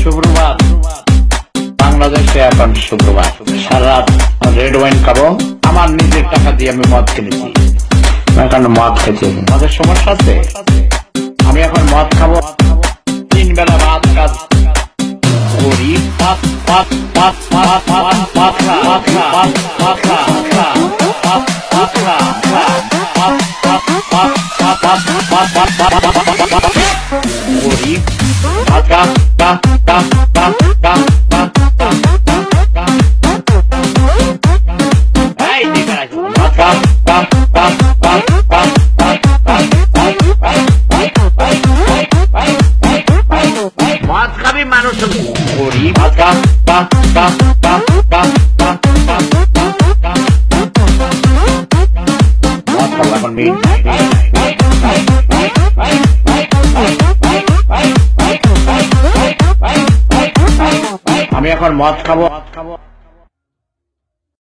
সুপ্রভাত। বাংলাদেশে এখন সুপ্রভাত। সারা রাত রেড ওয়াইন খাবো। আমার নিজের টাকা দিয়ে আমি মদ কিনেছি। এখন মদ খেয়েছি। মদের সমস্যা আছে। আমি এখন মদ খাবো। 3 বেলা ভাত কাজ করি। মদ খাবি মানুষ করি আমি এখন মদ খাবো।